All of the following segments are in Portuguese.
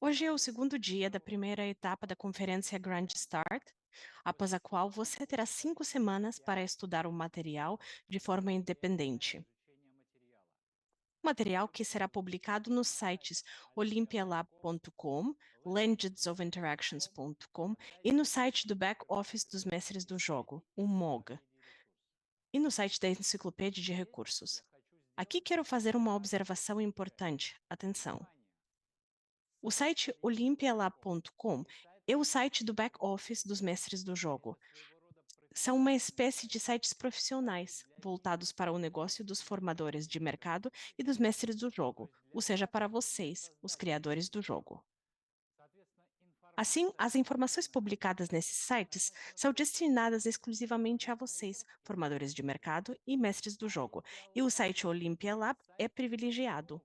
Hoje é o segundo dia da primeira etapa da conferência Grand Start, após a qual você terá 5 semanas para estudar o material de forma independente. Material que será publicado nos sites olympialab.com, legendsofinteraction.com e no site do Back Office dos Mestres do Jogo, o MOG, e no site da Enciclopédia de Recursos. Aqui quero fazer uma observação importante. Atenção! O site olympialab.com é o site do back-office dos mestres do jogo. São uma espécie de sites profissionais, voltados para o negócio dos formadores de mercado e dos mestres do jogo, ou seja, para vocês, os criadores do jogo. Assim, as informações publicadas nesses sites são destinadas exclusivamente a vocês, formadores de mercado e mestres do jogo, e o site Olympia Lab é privilegiado.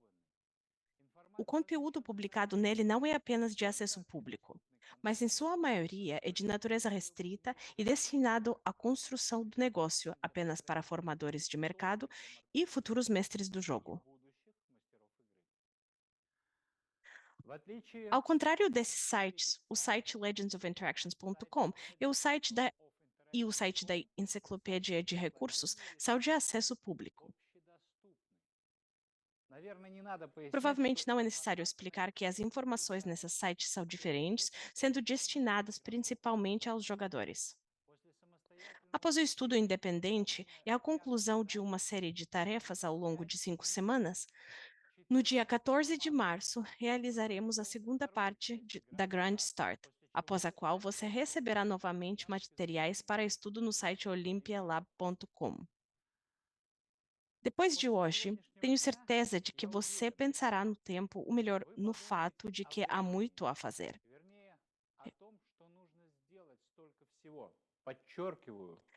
O conteúdo publicado nele não é apenas de acesso público, mas em sua maioria é de natureza restrita e destinado à construção do negócio apenas para formadores de mercado e futuros mestres do jogo. Ao contrário desses sites, o site legendsofinteraction.com e o site da Enciclopédia de Recursos são de acesso público. Provavelmente não é necessário explicar que as informações nesses sites são diferentes, sendo destinadas principalmente aos jogadores. Após o estudo independente e a conclusão de uma série de tarefas ao longo de 5 semanas, no dia 14 de março, realizaremos a segunda parte da Grand Start, após a qual você receberá novamente materiais para estudo no site olympialab.com. Depois de hoje, tenho certeza de que você pensará no tempo, ou melhor, no fato de que há muito a fazer.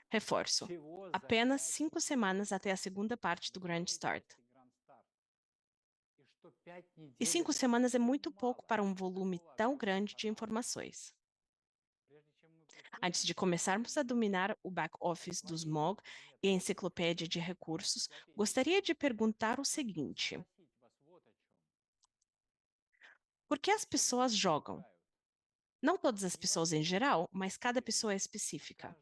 Reforço, apenas 5 semanas até a segunda parte do Grand Start. E 5 semanas é muito pouco para um volume tão grande de informações. Antes de começarmos a dominar o back-office dos MOG e a enciclopédia de recursos, gostaria de perguntar o seguinte: por que as pessoas jogam? Não todas as pessoas em geral, mas cada pessoa é específica.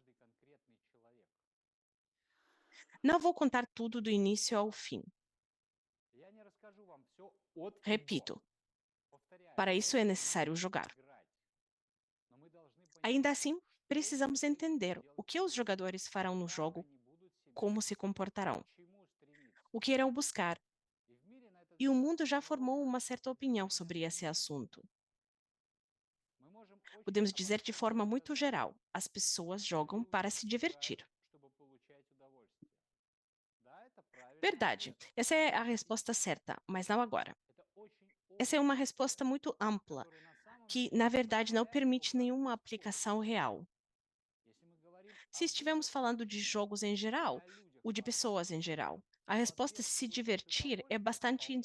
Não vou contar tudo do início ao fim. Repito, para isso é necessário jogar. Ainda assim, precisamos entender o que os jogadores farão no jogo, como se comportarão, o que irão buscar. E o mundo já formou uma certa opinião sobre esse assunto. Podemos dizer de forma muito geral: as pessoas jogam para se divertir. Verdade, essa é a resposta certa, mas não agora. Essa é uma resposta muito ampla, que, na verdade, não permite nenhuma aplicação real. Se estivermos falando de jogos em geral, ou de pessoas em geral, a resposta se divertir é bastante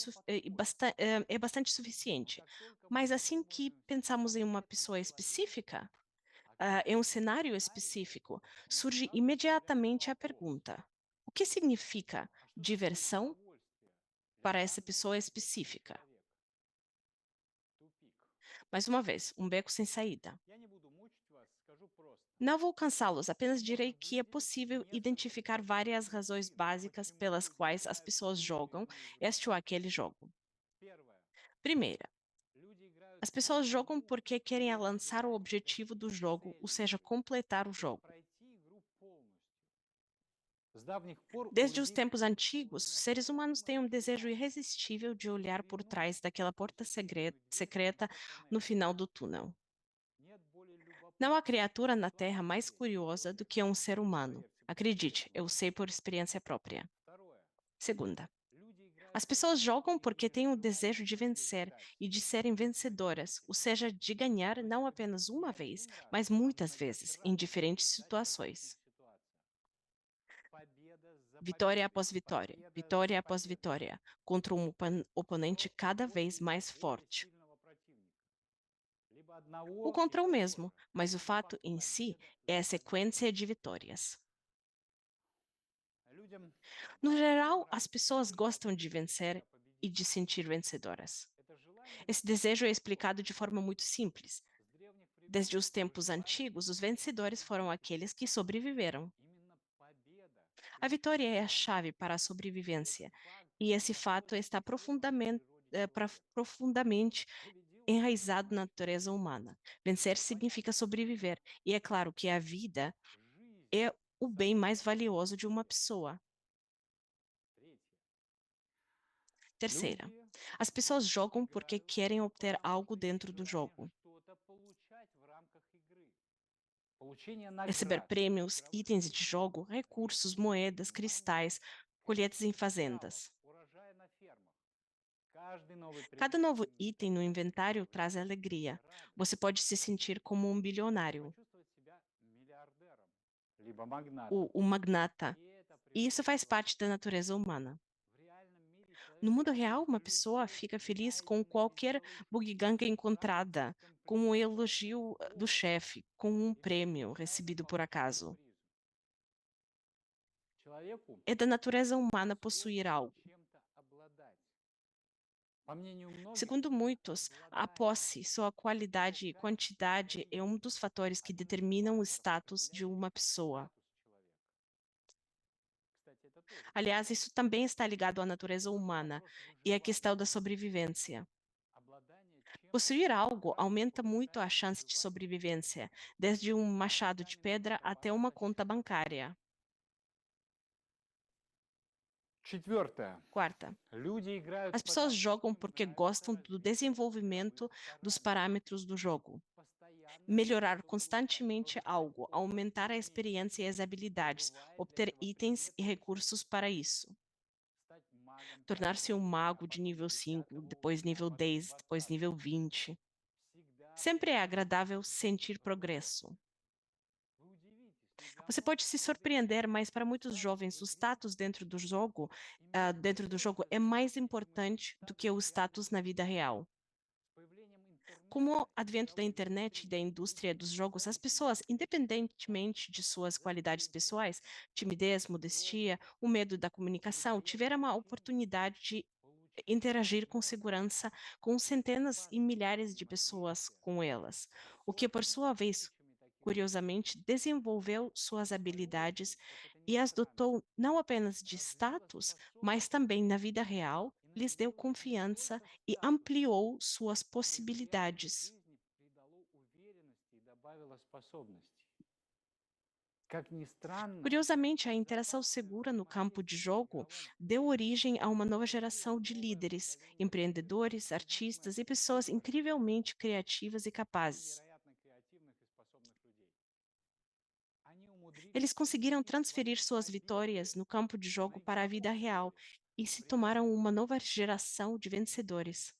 suficiente. Mas assim que pensamos em uma pessoa específica, em um cenário específico, surge imediatamente a pergunta: o que significa diversão para essa pessoa específica? Mais uma vez, um beco sem saída. Não vou cansá-los, apenas direi que é possível identificar várias razões básicas pelas quais as pessoas jogam este ou aquele jogo. Primeira, as pessoas jogam porque querem alcançar o objetivo do jogo, ou seja, completar o jogo. Desde os tempos antigos, os seres humanos têm um desejo irresistível de olhar por trás daquela porta secreta no final do túnel. Não há criatura na Terra mais curiosa do que um ser humano. Acredite, eu sei por experiência própria. Segunda, as pessoas jogam porque têm o desejo de vencer e de serem vencedoras, ou seja, de ganhar não apenas uma vez, mas muitas vezes, em diferentes situações. Vitória após vitória, contra um oponente cada vez mais forte. Ou contra o mesmo, mas o fato em si é a sequência de vitórias. No geral, as pessoas gostam de vencer e de sentir vencedoras. Esse desejo é explicado de forma muito simples. Desde os tempos antigos, os vencedores foram aqueles que sobreviveram. A vitória é a chave para a sobrevivência, e esse fato está profundamente enraizado na natureza humana. Vencer significa sobreviver, e é claro que a vida é o bem mais valioso de uma pessoa. Terceira, as pessoas jogam porque querem obter algo dentro do jogo. Receber prêmios, itens de jogo, recursos, moedas, cristais, colheitas em fazendas. Cada novo item no inventário traz alegria. Você pode se sentir como um bilionário, o magnata. E isso faz parte da natureza humana. No mundo real, uma pessoa fica feliz com qualquer bugiganga encontrada, com um elogio do chefe, com um prêmio recebido por acaso. É da natureza humana possuir algo. Segundo muitos, a posse, sua qualidade e quantidade é um dos fatores que determinam o status de uma pessoa. Aliás, isso também está ligado à natureza humana e à questão da sobrevivência. Possuir algo aumenta muito a chance de sobrevivência, desde um machado de pedra até uma conta bancária. Quarta, as pessoas jogam porque gostam do desenvolvimento dos parâmetros do jogo. Melhorar constantemente algo, aumentar a experiência e as habilidades, obter itens e recursos para isso. Tornar-se um mago de nível 5, depois nível 10, depois nível 20. Sempre é agradável sentir progresso. Você pode se surpreender, mas para muitos jovens o status dentro do jogo é mais importante do que o status na vida real. Com o advento da internet e da indústria dos jogos, as pessoas, independentemente de suas qualidades pessoais, timidez, modestia, o medo da comunicação, tiveram a oportunidade de interagir com segurança com centenas e milhares de pessoas com elas, o que, por sua vez, curiosamente, desenvolveu suas habilidades e as dotou não apenas de status, mas também na vida real, lhes deu confiança e ampliou suas possibilidades. Curiosamente, a interação segura no campo de jogo deu origem a uma nova geração de líderes, empreendedores, artistas e pessoas incrivelmente criativas e capazes. Eles conseguiram transferir suas vitórias no campo de jogo para a vida real e se tornaram uma nova geração de vencedores.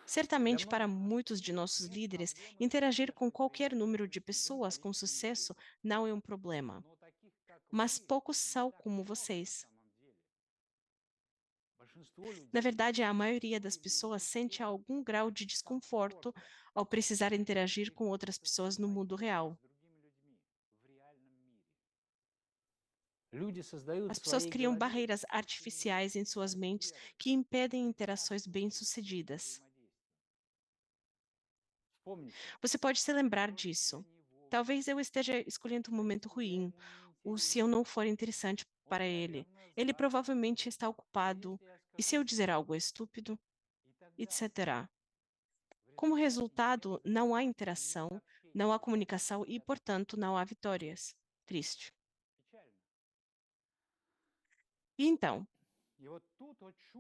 Certamente, para muitos de nossos líderes, interagir com qualquer número de pessoas com sucesso não é um problema, mas poucos são como vocês. Na verdade, a maioria das pessoas sente algum grau de desconforto ao precisar interagir com outras pessoas no mundo real. As pessoas criam barreiras artificiais em suas mentes que impedem interações bem-sucedidas. Você pode se lembrar disso. Talvez eu esteja escolhendo um momento ruim, ou se eu não for interessante para ele. Ele provavelmente está ocupado. E se eu dizer algo estúpido? Etc. Como resultado, não há interação, não há comunicação e, portanto, não há vitórias. Triste. E então,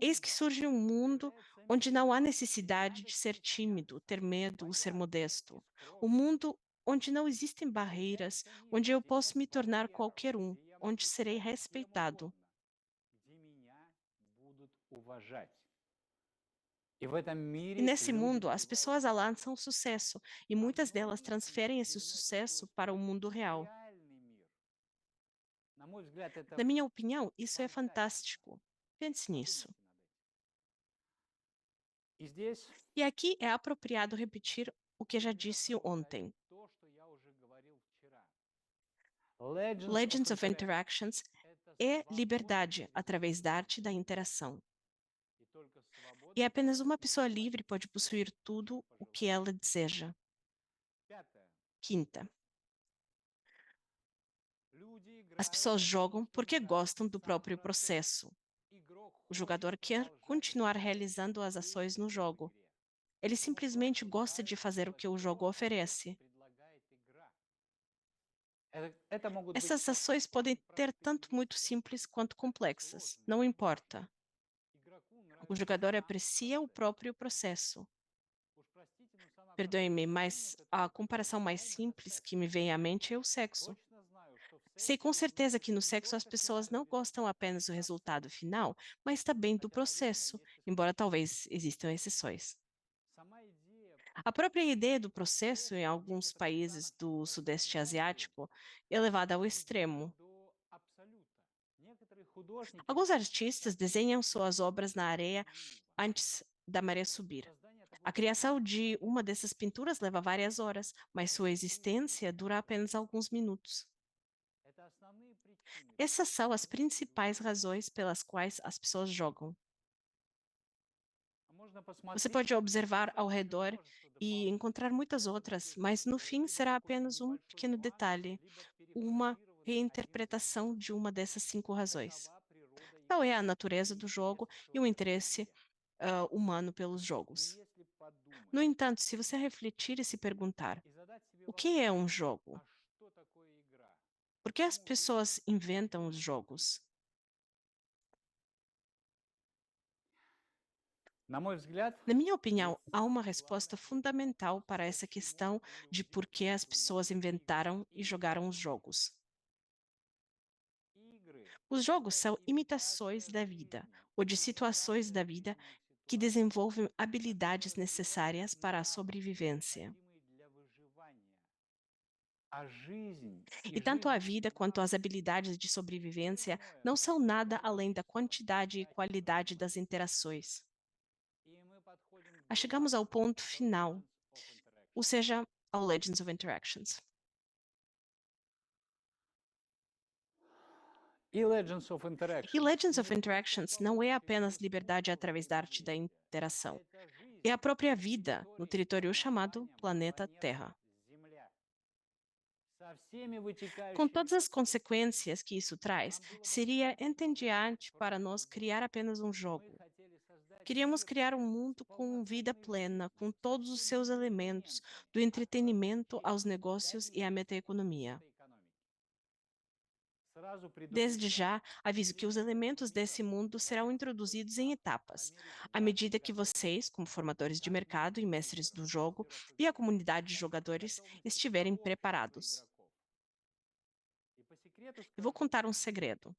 eis que surge um mundo onde não há necessidade de ser tímido, ter medo ou ser modesto. Um mundo onde não existem barreiras, onde eu posso me tornar qualquer um, onde serei respeitado. E nesse mundo, as pessoas alcançam sucesso e muitas delas transferem esse sucesso para o mundo real. Na minha opinião, isso é fantástico. Pense nisso. E aqui é apropriado repetir o que já disse ontem. Legends of Interactions é liberdade através da arte e da interação. E apenas uma pessoa livre pode possuir tudo o que ela deseja. Quinta, as pessoas jogam porque gostam do próprio processo. O jogador quer continuar realizando as ações no jogo. Ele simplesmente gosta de fazer o que o jogo oferece. Essas ações podem ter tanto muito simples quanto complexas, não importa. O jogador aprecia o próprio processo. Perdoe-me, mas a comparação mais simples que me vem à mente é o sexo. Sei com certeza que no sexo as pessoas não gostam apenas do resultado final, mas também do processo, embora talvez existam exceções. A própria ideia do processo em alguns países do Sudeste Asiático é levada ao extremo. Alguns artistas desenham suas obras na areia antes da maré subir. A criação de uma dessas pinturas leva várias horas, mas sua existência dura apenas alguns minutos. Essas são as principais razões pelas quais as pessoas jogam. Você pode observar ao redor e encontrar muitas outras, mas no fim será apenas um pequeno detalhe, uma reinterpretação de uma dessas 5 razões. Tal é a natureza do jogo e o interesse humano pelos jogos. No entanto, se você refletir e se perguntar: o que é um jogo? Por que as pessoas inventam os jogos? Na minha opinião, há uma resposta fundamental para essa questão de por que as pessoas inventaram e jogaram os jogos. Os jogos são imitações da vida ou de situações da vida que desenvolvem habilidades necessárias para a sobrevivência. E tanto a vida quanto as habilidades de sobrevivência não são nada além da quantidade e qualidade das interações. Chegamos ao ponto final, ou seja, ao Legends of Interactions. E Legends of Interactions não é apenas liberdade através da arte da interação, é a própria vida no território chamado planeta Terra. Com todas as consequências que isso traz, seria entediante para nós criar apenas um jogo. Queríamos criar um mundo com vida plena, com todos os seus elementos, do entretenimento aos negócios e à metaeconomia. Desde já, aviso que os elementos desse mundo serão introduzidos em etapas, à medida que vocês, como formadores de mercado e mestres do jogo, e a comunidade de jogadores estiverem preparados. Eu vou contar um segredo.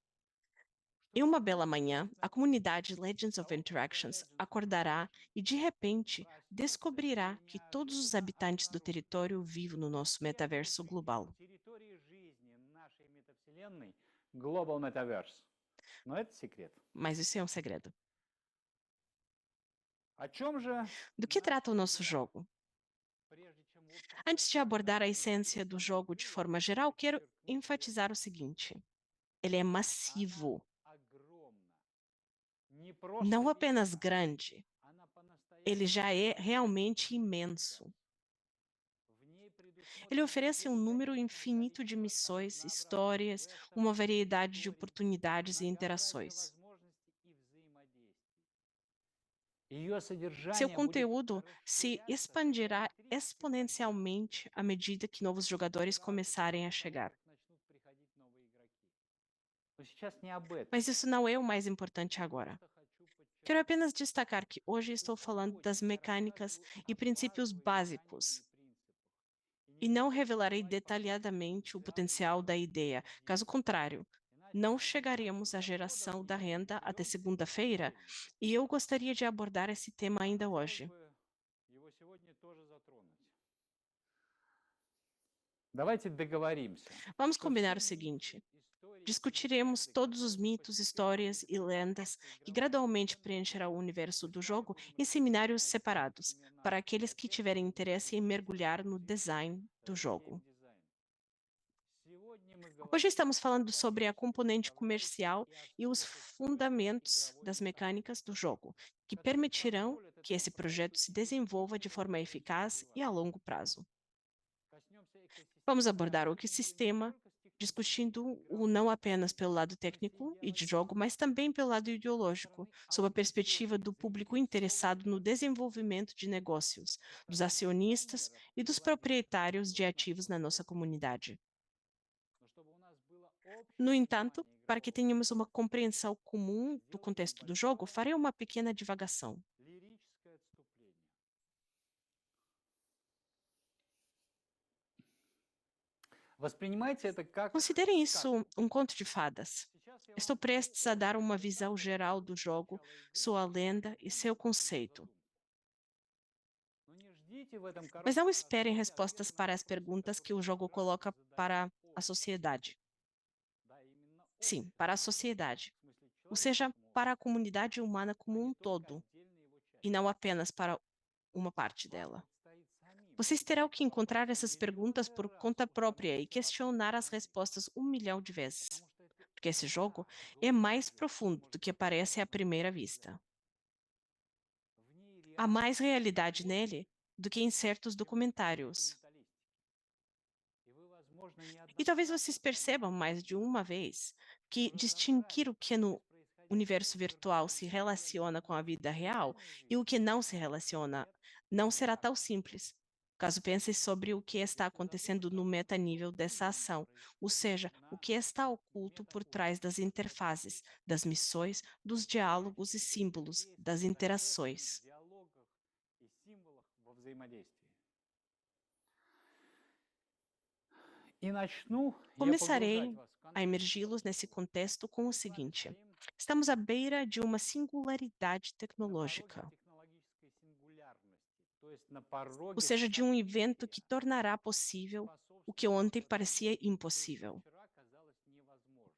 Em uma bela manhã, a comunidade Legends of Interactions acordará e, de repente, descobrirá que todos os habitantes do território vivem no nosso metaverso global. Global Metaverse. Но это секрет. Mas isso é um segredo. О чем же Do que trata o nosso jogo? Antes de abordar a essência do jogo de forma geral, quero enfatizar o seguinte: ele é massivo, não apenas grande, ele já é realmente imenso. Ele oferece um número infinito de missões, histórias, uma variedade de oportunidades e interações. Seu conteúdo se expandirá exponencialmente à medida que novos jogadores começarem a chegar. Mas isso não é o mais importante agora. Quero apenas destacar que hoje estou falando das mecânicas e princípios básicos, e não revelarei detalhadamente o potencial da ideia. Caso contrário, não chegaremos à geração da renda até segunda-feira, e eu gostaria de abordar esse tema ainda hoje. Vamos combinar o seguinte: discutiremos todos os mitos, histórias e lendas que gradualmente preencherão o universo do jogo em seminários separados, para aqueles que tiverem interesse em mergulhar no design do jogo. Hoje estamos falando sobre a componente comercial e os fundamentos das mecânicas do jogo, que permitirão que esse projeto se desenvolva de forma eficaz e a longo prazo. Vamos abordar o ecossistema, discutindo o não apenas pelo lado técnico e de jogo, mas também pelo lado ideológico, sob a perspectiva do público interessado no desenvolvimento de negócios, dos acionistas e dos proprietários de ativos na nossa comunidade. No entanto, para que tenhamos uma compreensão comum do contexto do jogo, farei uma pequena divagação. Воспринимайте это как Considerem сказку. isso um conto de fadas. Estou prestes a dar uma visão geral do jogo, sua lenda e seu conceito. Но не ждите в этом Mas não коротком esperem рассказе respostas ответы на para as вопросы, perguntas que которые o jogo собираются coloca задать para a обществу. sociedade. Да, именно Sim, обществу. para a В sociedade. смысле Ou seja, человеческому para a обществу, comunidade humana а como не um только todo, отдельные его e части. não apenas para uma parte Вам dela. предстоит самим Vocês terão que encontrar вопросы essas perguntas миллионы por раз conta própria e установить все questionar вопросы as самим. respostas 1 milhão de vezes, Потому что это porque esse jogo игра, é глубокая mais игра, profundo do может que быть, parece à невозможно primeira предсказать. vista. В ней Há mais реальность realidade глубже, nele do que em certos чем в documentários. документалистике. И вы, возможно, E talvez неоднократно vocês percebam столкнетесь mais с de тем, uma vez что que разобрать, distinguir o que что no из происходящего universo в virtual se виртуальном мире relaciona com a vida относится к real реальной e o жизни, que não se relaciona это não не será так tão просто. simples. Caso pense sobre o que está Если acontecendo задуматься no о том, что metanível dessa именно ação, ou происходит seja, o на que está oculto por trás das метауровне, interfaces, das missões, dos diálogos появитесь e в símbolos, интерфейсах, das процессах, interações. диалогах и символах во взаимодействии. И начну я погружать Começarei вас в a контекст emergi-los nesse того, contexto com o что мы с вами seguinte: стоим estamos à beira de uma singularidade на пороге tecnológica, технологической сингулярности, то есть на ou пороге seja, de um evento события, que tornará possível o que ontem способствующего parecia тому, что еще impossível. вчера казалось невозможным.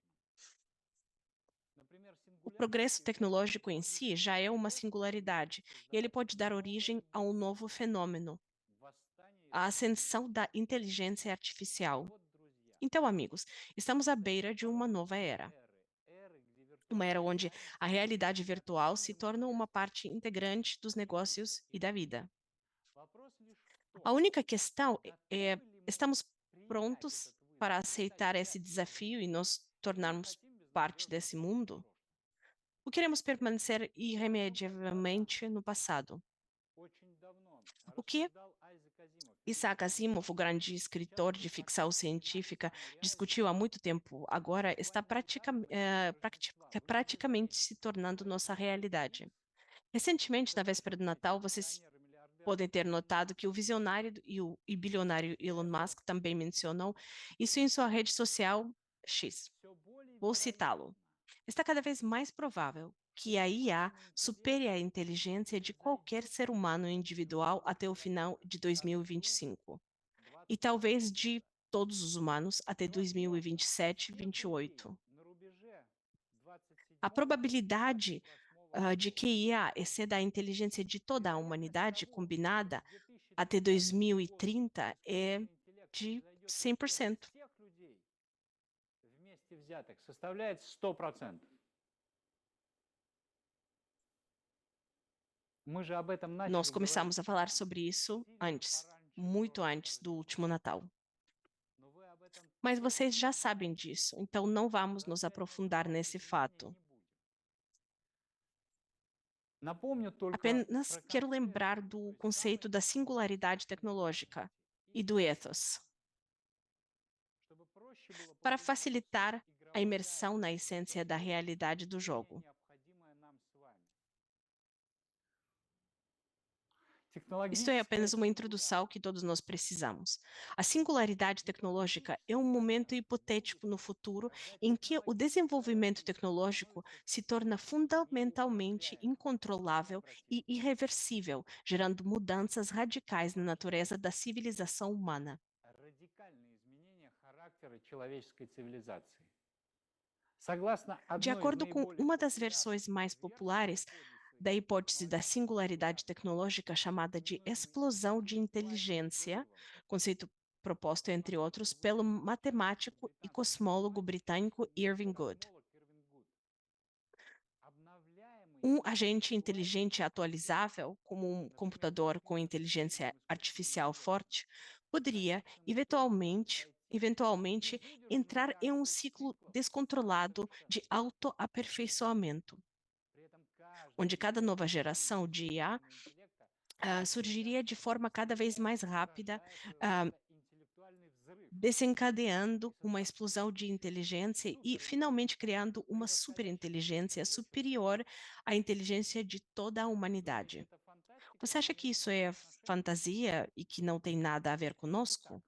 Например, O сингулярность progresso это tecnológico em si já é разрешение uma вопросов, singularidade, e ele создавать pode dar новое origem a um novo измерение, fenômeno, восстание a искусственного ascensão da интеллекта. inteligência Так artificial. вот, друзья, Então, amigos, estamos мы à стоим на beira de uma пороге nova новой era. где Uma era виртуальная onde реальность a становится realidade virtual se неотъемлемой torna uma частью parte integrante dos negócios e человеческой da жизни. vida. Вопрос лишь в A том, única questão é: готовы ли мы estamos принять prontos этот para вызов и стать aceitar esse частью desafio этого e мира? nos Или tornarmos хотим parte безнадежно desse остаться в mundo? прошлом? Ou queremos permanecer О чем когда-то irremediavelmente no passado? очень давно O que рассуждал Айзек Азимов, Isaac великий Asimov, o фантаст. grande Сейчас escritor de ficção практически наша с científica, вами реальность discutiu há muito tempo, agora está буквально недавно, в честь Рождества, уже praticamente se заметила tornando nossa правительство США realidade. Recentemente, na véspera do совершенно Natal, vocês визионер, миллиардер podem ter Илон notado Маск que o visionário e bilionário Elon заявил, Musk também mencionou isso em sua rede social X. все более Vou citá-lo. вероятно, Está cada vez mais provável что que a IA искусственный интеллект supere a inteligência de qualquer превзойдет ser humano individual людского até o final человека de к концу 2025, e 27 talvez de года. todos os humanos até И, возможно, всех людей 2027-28. на рубеже A 27-28 probabilidade de года que IA exceda a inteligência de toda a вероятность humanidade того, что combinada к até 2030 году 2030 é искусственный интеллект de превзойдет вообще 100%. всех людей вместе взятых, составляет 100%. Мы же об этом Nós начали говорить começamos a falar сильно, sobre isso сильно antes, пораньше muito antes прошлого do века. último Natal. Но вы об этом Mas vocês точно já sabem знаете. disso, então não vamos nos Расширенного aprofundar вопроса nesse изменения fato. не будет. Напомню только Apenas про quero концепт lembrar do той conceito самой da singularidade tecnológica сингулярности e и do этоса, ethos, чтобы проще было para погрузиться в суть facilitar a игровой imersão na реальности, essência da получить realidade do jogo. впечатление, необходимое нам с вами. Isto é Технологическая apenas uma introdução que сингулярность todos nós precisamos. A singularidade tecnológica é um momento гипотетическая реальность hipotético no будущего, futuro когда em que o технологическое desenvolvimento развитие tecnológico становится se torna fundamentalmente неуправляемым, incontrolável e необратимым. irreversível, gerando mudanças radicais na natureza da civilização humana. Радикальные изменения характера человеческой цивилизации. Согласно De одной из acordo com наиболее uma das популярных versões mais версий populares da hipótese da технологической singularidade сингулярности, tecnológica chamada de неминуемым explosão de интеллектуальным inteligência, взрывом conceito proposto, entre outros, pelo matemático e cosmólogo britânico Irving Good. Um agente inteligente atualizável, como um computador com inteligência artificial forte, poderia, eventualmente entrar em um ciclo descontrolado de autoaperfeiçoamento, onde cada nova geração de IA surgiria de forma cada vez mais rápida, ah, desencadeando uma explosão de inteligência e finalmente criando uma superinteligência superior à inteligência de toda a humanidade. Você acha que isso é fantasia e que não tem nada a ver conosco?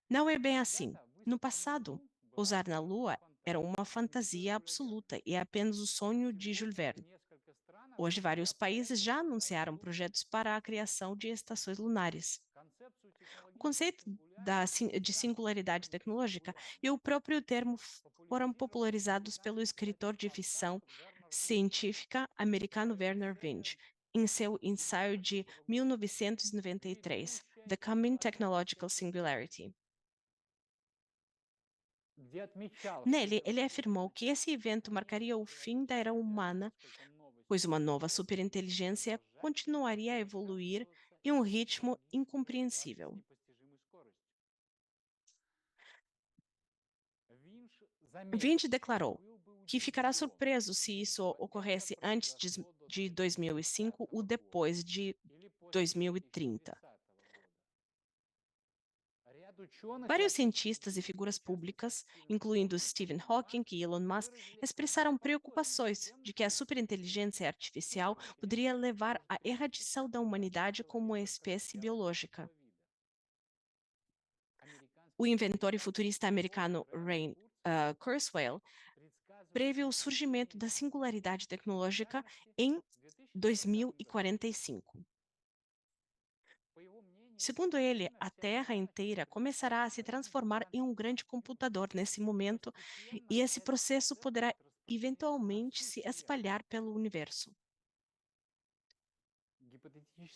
Não é bem assim. No passado, pousar na Lua era uma fantasia absoluta e apenas o sonho de Jules Verne. Hoje, vários países já anunciaram projetos para a criação de estações lunares. O conceito de singularidade tecnológica e o próprio termo foram popularizados pelo escritor de ficção científica americano Werner Vinge, em seu ensaio de 1993, The Coming Technological Singularity. Nele, ele afirmou que esse evento marcaria o fim da era humana, pois uma nova superinteligência continuaria a evoluir em um ritmo incompreensível. Vinci declarou que ficará surpreso se isso ocorresse antes de 2005 ou depois de 2030. Vários cientistas e figuras públicas, incluindo Stephen Hawking e Elon Musk, expressaram preocupações de que a superinteligência artificial poderia levar à erradicação da humanidade como espécie biológica. O inventor e futurista americano Ray Kurzweil previu o surgimento da singularidade tecnológica em 2045. Segundo ele, a Terra inteira começará a se transformar em um grande computador nesse momento, e esse processo poderá eventualmente se espalhar pelo universo.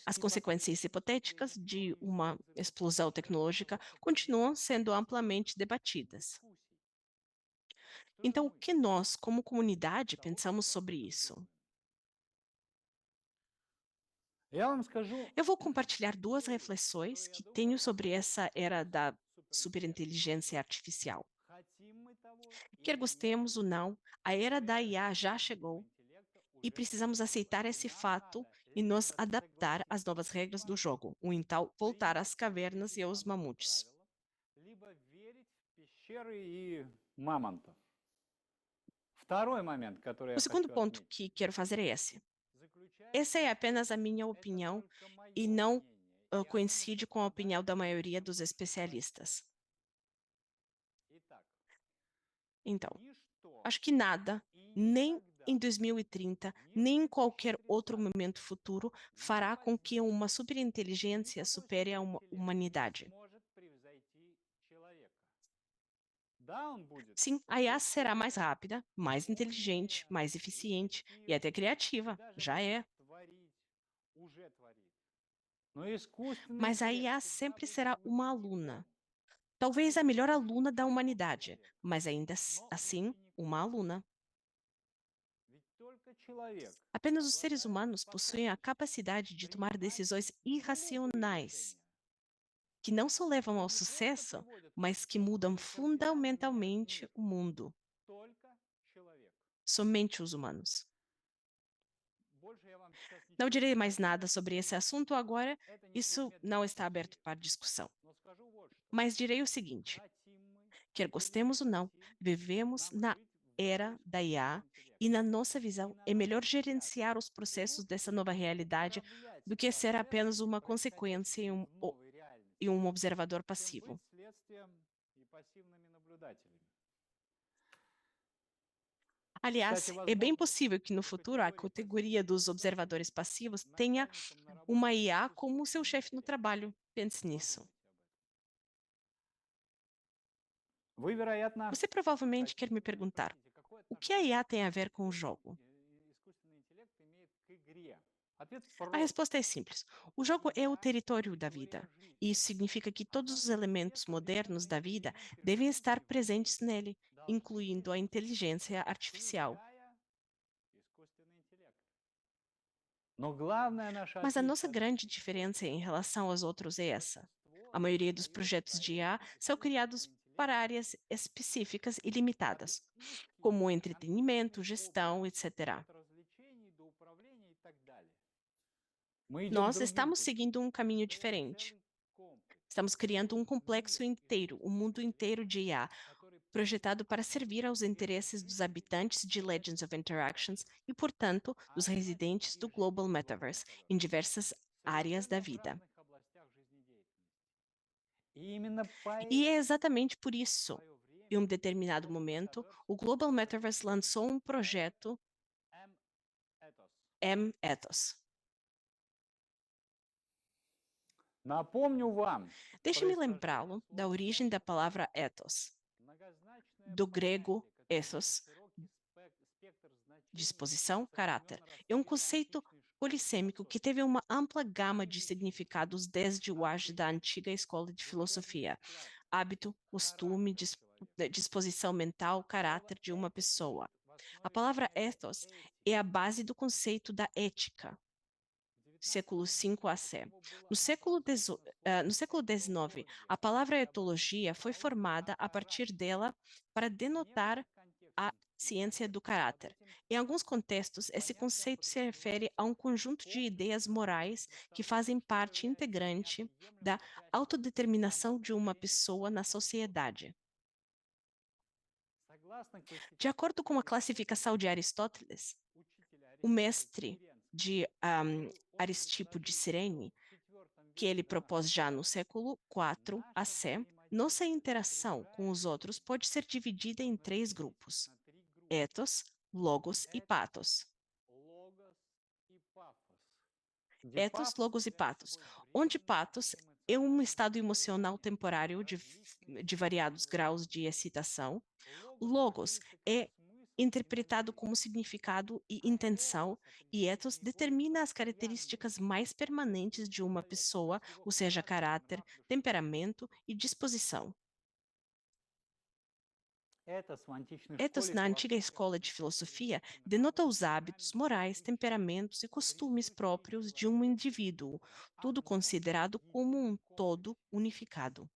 As consequências hipotéticas de uma explosão tecnológica continuam sendo amplamente debatidas. Então, o que nós, como comunidade, pensamos sobre isso? Eu vou compartilhar duas reflexões que tenho sobre essa era da superinteligência artificial. Quer gostemos ou não, a era da IA já chegou e precisamos aceitar esse fato e nos adaptar às novas regras do jogo, ou então voltar às cavernas e aos mamutes. O segundo ponto que quero fazer é esse. Essa é apenas a minha opinião e não coincide com a opinião da maioria dos especialistas. Então, acho que nada, nem em 2030, nem em qualquer outro momento futuro, fará com que uma superinteligência supere a humanidade. Sim, a IA será mais rápida, mais inteligente, mais eficiente e até criativa. Já é. Mas a IA sempre será uma aluna. Talvez a melhor aluna da humanidade, mas ainda assim uma aluna. Apenas os seres humanos possuem a capacidade de tomar decisões irracionais, que não só levam ao sucesso, mas que mudam fundamentalmente o mundo. Somente os humanos. Não direi mais nada sobre esse assunto agora, isso não está aberto para discussão. Mas direi o seguinte: quer gostemos ou não, vivemos na era da IA e, na nossa visão, é melhor gerenciar os processos dessa nova realidade do que ser apenas uma consequência e um observador passivo. Aliás, é bem possível que no futuro a categoria dos observadores passivos tenha uma IA como seu chefe no trabalho. Pense nisso. Você provavelmente quer me perguntar: o que a IA tem a ver com o jogo? Ответ A прост. resposta é simples. O jogo é o território da vida, e isso significa que todos os elementos modernos da vida devem estar presentes nele, incluindo a inteligência artificial. включая искусственный интеллект. Но главное наше Mas a nossa отличие от grande большинства diferença em проектов, relação aos outros é essa. большинство A maioria dos своих projetos de IA проектов são используют criados искусственный интеллект para áreas específicas e как limitadas, узкий, como entretenimento, конкретный опыт gestão, etc. от развлечений до управления и так далее. Мы идем Nós другим estamos путем. seguindo um caminho Создаем diferente. целый комплекс, Estamos criando целый um complexo мир inteiro, um искусственного mundo inteiro интеллекта, de IA, который projetado para servir aos позволит interesses dos жителям habitantes de Legends of Interactions e, portanto, dos а значит residentes и do Global жителей Global Metaverse em Metaverse diversas áreas da совершенно в vida. разных областях жизнедеятельности. И именно E é поэтому exatamente por в isso, свое em um время determinado Global momento, Metaverse o Global Metaverse запустил lançou um проект projeto M-Ethos. M-Ethos. Напомню вам Deixe-me происхождение lembrá-lo da слова origem da ethos. palavra ethos, Многозначное do grego понятие, которое имеет ethos, широкий спектр значений disposição, со времен caráter. É um расцвета conceito античной школы polissêmico que философии. teve uma ampla gama de Язычество, significados desde o auge da амбиент, antiga escola de душевный filosofia. склад, Hábito, costume, характер человека. disposição mental, Слово caráter de uma этик pessoa. в A основе palavra понятия ethos é a этики. base do conceito da ética, В XIX século V веке a.C. от него было No образовано слово no século XIX, этология, a palavra чтобы etologia foi говорить formada о a partir характере. dela para В denotar некоторых a контекстах ciência do под caráter. этим Em alguns contextos, esse понятием conceito se refere a подразумевается um conjunto de комплекс ideias нравственных morais que fazem представлений, что parte является integrante da неотъемлемой частью autodeterminação de uma самоопределения pessoa na человека в обществе. sociedade. Согласно De acordo com a Аристотеля, classificação de Aristóteles, учителя o Аристипа mestre Сиренского, de которую он Aristipo de предложил еще Cirene, в IV que ele веке до propôs нашей já no эры, século IV наше a.C., nossa взаимодействие с interação com os outros окружающим pode ser dividida em можно três разделить grupos: на три группы. ethos, logos e Этос, pathos. логос и пафос. Где Ethos, пафос logos e является pathos, собой onde временное pathos é um эмоциональное estado emocional состояние temporário различных de степеней variados graus de возбуждения. excitação. Логос Logos определяется как é смысл и interpretado намерение, como significado e а intenção, этос e определяет ethos наиболее determina as постоянные características mais permanentes de характеристики uma человека, то pessoa, есть его ou seja, характер, caráter, нрав, душевный склад. temperamento e disposição. Этос в античной Ethos, школе na antiga философии escola de означает filosofia, привычки, denota нравы, os hábitos, моральность, morais, привычки, temperamentos e costumes присущие próprios de um человеку indivíduo, в tudo одном considerado como едином um todo комплексе. unificado.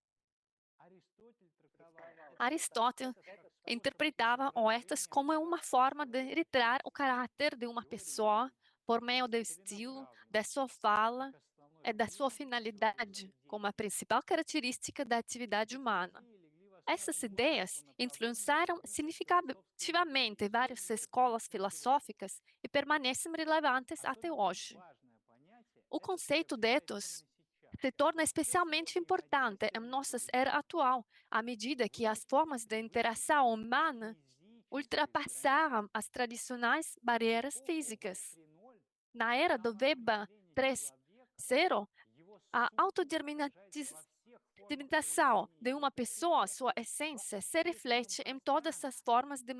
Аристотель трактовал Aristóteles этос как способ interpretava o ethos изображения como uma характера forma de retratar o человеческой caráter de uma pessoa теории por meio do estilo, da целенаправленности, sua fala как основной e da sua признак finalidade, человеческой como a деятельности. principal característica da atividade Эти humana. идеи легли в основу Essas множества ideias направлений influenciaram различных философских significativamente várias исследований escolas по сегодня. filosóficas e permanecem relevantes até Особенно hoje. важное понятие O этос conceito de приобретает ethos именно сейчас. se torna Все especialmente сегодняшние importante em хозяйственные nossa деятели era atual, à medida que as вынуждены formas de привычно interação humana физически ultrapassaram граничить as tradicionais в barreiras эпоху Web físicas. 3.0 Na era do Web самоопределение человека, 3.0, его a сущность отражается во всех формах autodeterminação проявления de его uma pessoa, характеристик sua во essência, se общественном reflete em todas пространстве. as formas de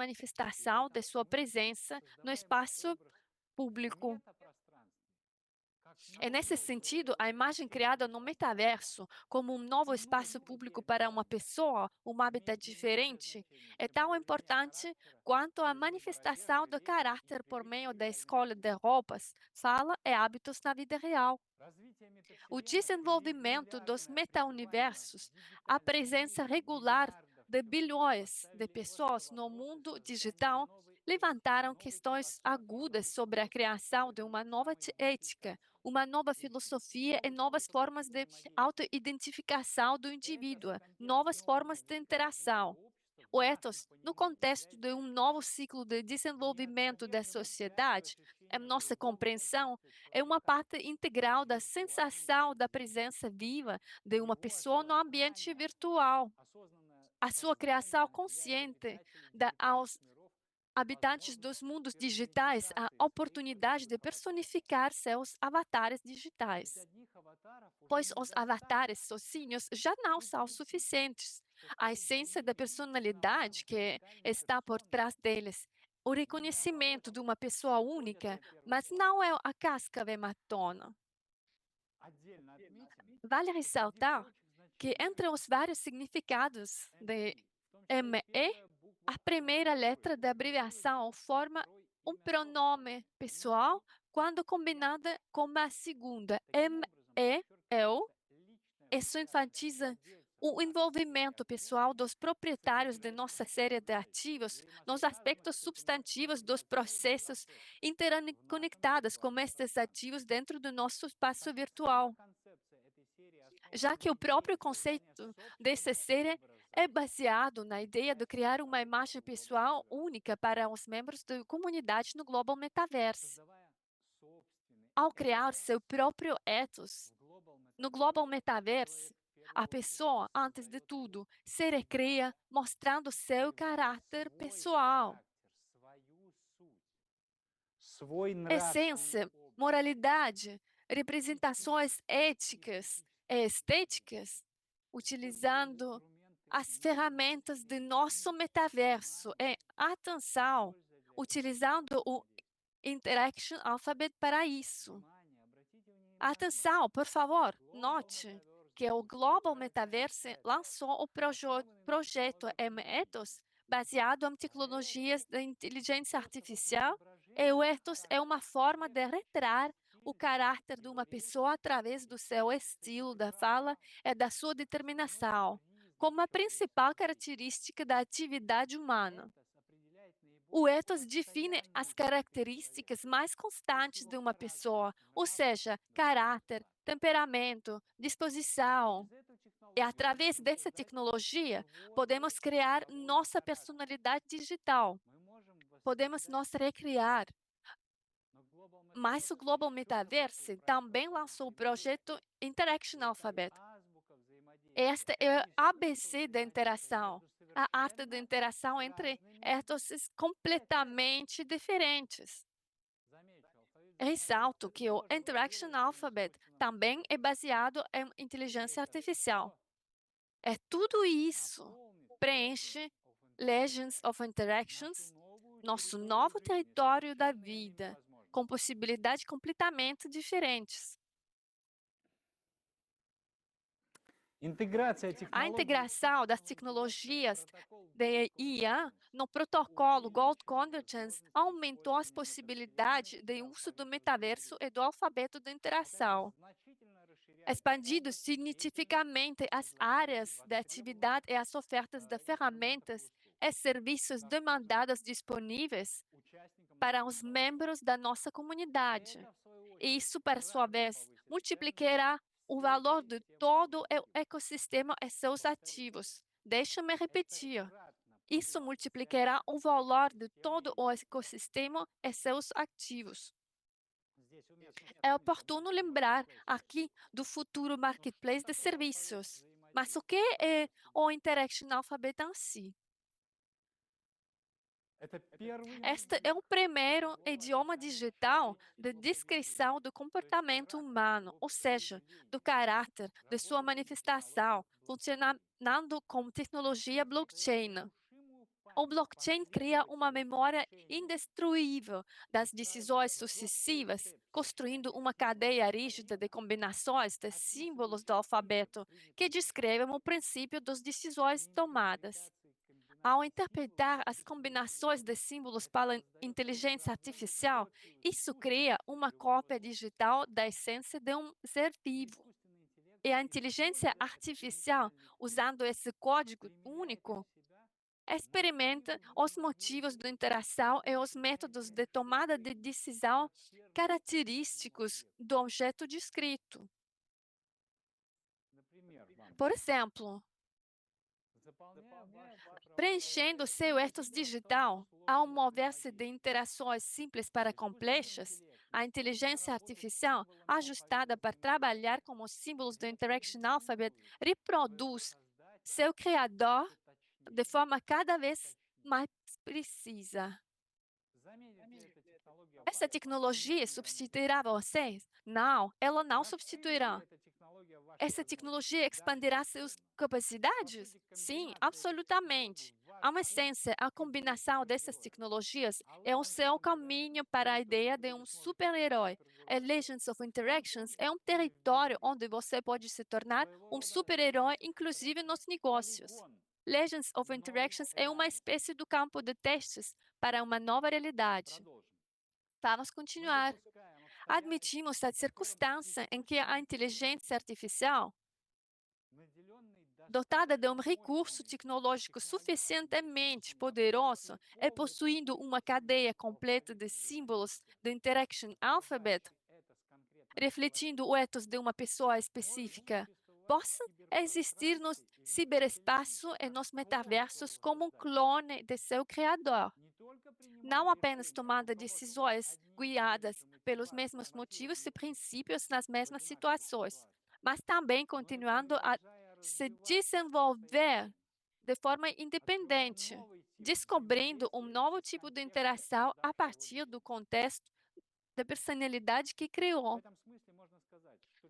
И в manifestação этом de sua смысле presença no создаваемый espaço образ público. метапространстве как É nesse новое sentido, a человеческое imagem criada общественное no пространство metaverso, como um novo espaço иное público отдельное para uma понятие, pessoa, um habitat имеет не меньшее diferente, значение, é чем tão проявление importante характера quanto a через выбор manifestação одежды, do речи и caráter por meio привычки da реальной escolha de жизни. roupas, fala e hábitos na vida real. Развитие O метавселенных и desenvolvimento dos регулярное пребывание в meta-universos, a диджитальном presença мире regular миллиардов de человек bilhões de поставили острые pessoas no вопросы mundo создания digital новой этики, levantaram новой questões философии, agudas новых sobre a способов criação de uma взаимодействия, nova ética, самоидентификации uma nova личности, filosofia e новых novas способов formas de взаимодействия. autoidentificação do Это в indivíduo, контексте novas нового formas de циклического развития interação. общества в O нашем ethos, no понимании, contexto de является um novo ciclo de desenvolvimento da неотъемлемой частью sociedade, em ощущения nossa живого compreensão, присутствия é uma человека parte integral в da виртуальной sensação da среде. presença viva de uma Его pessoa no ambiente осознание, virtual, осознанное a sua criação сознание для consciente обитателей da, дигитальных aos миров habitantes dos возможность mundos digitais a персонификации своих oportunidade цифровых de аватаров. personificar seus avatares Ведь digitais, одних аватаров уже pois os avatares недостаточно. sozinhos já não Тут são ключ, suficientes. что A стоит за essência da ними, на personalidade уровне que уникальной está por персоны. trás deles, o reconhecimento de uma pessoa única, mas não é a cascavel-mattona. Vale ressaltar que entre os vários significados de ME, a primeira letra da abreviação forma um pronome pessoal quando combinada com a segunda, ME, eu. Isso enfatiza o envolvimento pessoal dos proprietários de nossa série de ativos nos aspectos substantivos dos processos interconectados com estes ativos dentro do nosso espaço virtual, já que o próprio conceito dessa série é baseado na ideia de criar uma imagem pessoal única para os membros da comunidade no Global Metaverse. Ao criar seu próprio ethos no Global Metaverse, a pessoa, antes de tudo, se recria mostrando seu caráter pessoal, essência, moralidade, representações éticas e estéticas, utilizando as ferramentas de nosso metaverso e, atenção, utilizando o Interaction Alphabet para isso. Atenção, por favor, note que o Global Metaverse lançou o projeto M-Ethos baseado em tecnologias de inteligência artificial, e o ethos é uma forma de retratar o caráter de uma pessoa através do seu estilo da fala e da sua determinação, como a principal característica da atividade humana. O ethos define as características mais constantes de uma pessoa, ou seja, caráter, temperamento, disposição. E através dessa tecnologia, podemos criar nossa personalidade digital. Podemos nos recriar. Mas o Global Metaverse também lançou o projeto Interaction Alphabet. Esta é a ABC da interação, a arte da interação entre ethos completamente diferentes. Ressalto que o Interaction Alphabet também é baseado em inteligência artificial. É tudo isso preenche Legends of Interactions, nosso novo território da vida, com possibilidades completamente diferentes. A integração das tecnologias de IA no protocolo Gold Convergence aumentou as possibilidades de uso do metaverso e do alfabeto de interação, expandindo significativamente as áreas de atividade e as ofertas de ferramentas e serviços demandadas disponíveis para os membros da nossa comunidade. E isso, por sua vez, multiplicará o valor de todo o ecossistema e seus ativos. Deixa-me repetir. Isso multiplicará o valor de todo o ecossistema e seus ativos. É oportuno lembrar aqui do futuro marketplace de serviços. Mas o que é o Interaction Alphabet em si? Este é o primeiro idioma digital de descrição do comportamento humano, ou seja, do caráter, de sua manifestação, funcionando com tecnologia blockchain. O blockchain cria uma memória indestruível das decisões sucessivas, construindo uma cadeia rígida de combinações de símbolos do alfabeto que descrevem o princípio das decisões tomadas. Ao interpretar as combinações de símbolos para a inteligência artificial, isso cria uma cópia digital da essência de um ser vivo. E a inteligência artificial, usando esse código único, experimenta os motivos da interação e os métodos de tomada de decisão característicos do objeto descrito. Por exemplo, preenchendo seu ethos digital, ao mover-se de interações simples para complexas, a inteligência artificial, ajustada para trabalhar com os símbolos do Interaction Alphabet, reproduz seu criador de forma cada vez mais precisa. Essa tecnologia substituirá vocês? Não, ela não substituirá. Essa tecnologia expandirá suas capacidades? Sim, absolutamente. a uma essência, a combinação dessas tecnologias é o seu caminho para a ideia de um super-herói. A Legends of Interactions é um território onde você pode se tornar um super-herói, inclusive nos negócios. Legends of Interactions é uma espécie do campo de testes para uma nova realidade. Vamos continuar. Admitimos a circunstância em que a inteligência artificial, dotada de um recurso tecnológico suficientemente poderoso e possuindo uma cadeia completa de símbolos do Interaction Alphabet, refletindo o ethos de uma pessoa específica, possa existir no ciberespaço e nos metaversos como um clone de seu criador, não apenas tomando decisões guiadas pelos mesmos motivos e princípios nas mesmas situações, mas também continuando a se desenvolver de forma independente, descobrindo um novo tipo de interação a partir do contexto da personalidade que criou.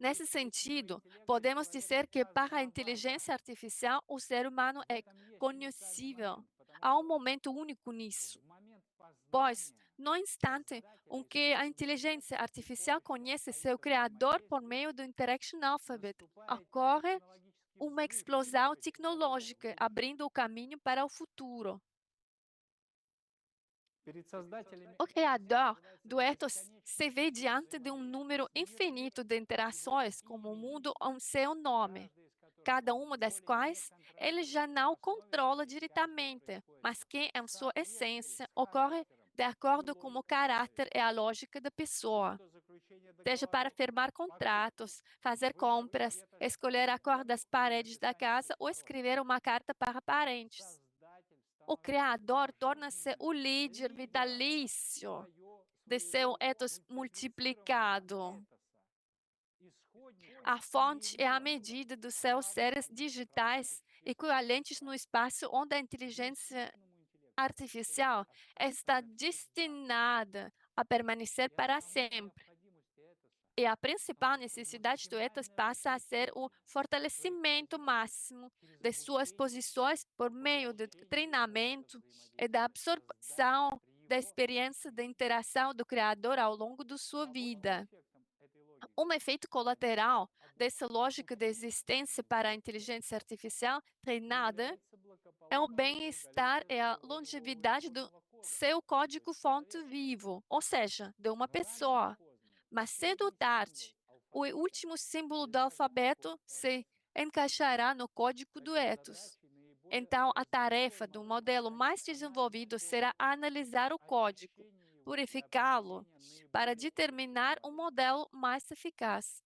Nesse sentido, podemos dizer que para a inteligência artificial, o ser humano é conhecível. Há um momento único nisso, pois, no instante em que a inteligência artificial conhece seu criador por meio do Interaction Alphabet, ocorre uma explosão tecnológica, abrindo o caminho para o futuro. O criador do ethos se vê diante de um número infinito de interações com o mundo em seu nome, cada uma das quais ele já não controla diretamente, mas que, em sua essência, ocorre de acordo com o caráter e a lógica da pessoa, seja para firmar contratos, fazer compras, escolher a cor das paredes da casa ou escrever uma carta para parentes. O criador torna-se o líder vitalício de seu ethos multiplicado. A fonte é a medida dos seus seres digitais equivalentes no espaço onde a inteligência artificial está destinada a permanecer para sempre. E a principal necessidade do ethos passa a ser o fortalecimento máximo de suas posições por meio do treinamento e da absorção da experiência de interação do criador ao longo de sua vida. Um efeito colateral dessa lógica de existência para a inteligência artificial treinada é o bem-estar e a longevidade do seu código-fonte vivo, ou seja, de uma pessoa. Mas cedo ou tarde, o último símbolo do alfabeto se encaixará no código do ethos. Então, a tarefa do modelo mais desenvolvido será analisar o código, purificá-lo, para determinar um modelo mais eficaz.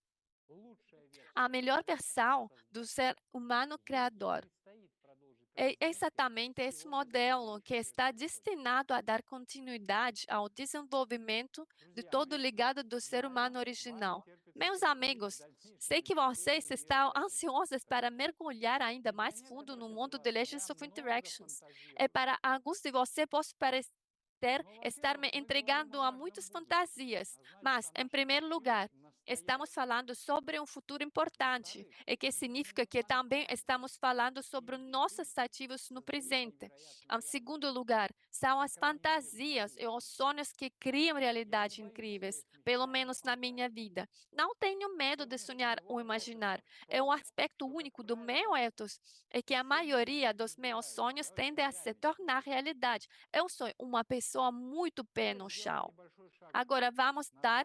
A melhor versão do ser humano criador. É exatamente esse modelo que está destinado a dar continuidade ao desenvolvimento de todo o legado do ser humano original. Meus amigos, sei que vocês estão ansiosos para mergulhar ainda mais fundo no mundo de Legends of Interactions. E para alguns de vocês posso parecer estar me entregando a muitas fantasias, mas, em primeiro lugar, estamos falando sobre um futuro importante, e que significa que também estamos falando sobre nossos ativos no presente. Em segundo lugar, são as fantasias e os sonhos que criam realidades incríveis, pelo menos na minha vida. Não tenho medo de sonhar ou imaginar. É um aspecto único do meu ethos, é que a maioria dos meus sonhos tende a se tornar realidade. Eu sou uma pessoa muito pé no chão. Agora vamos dar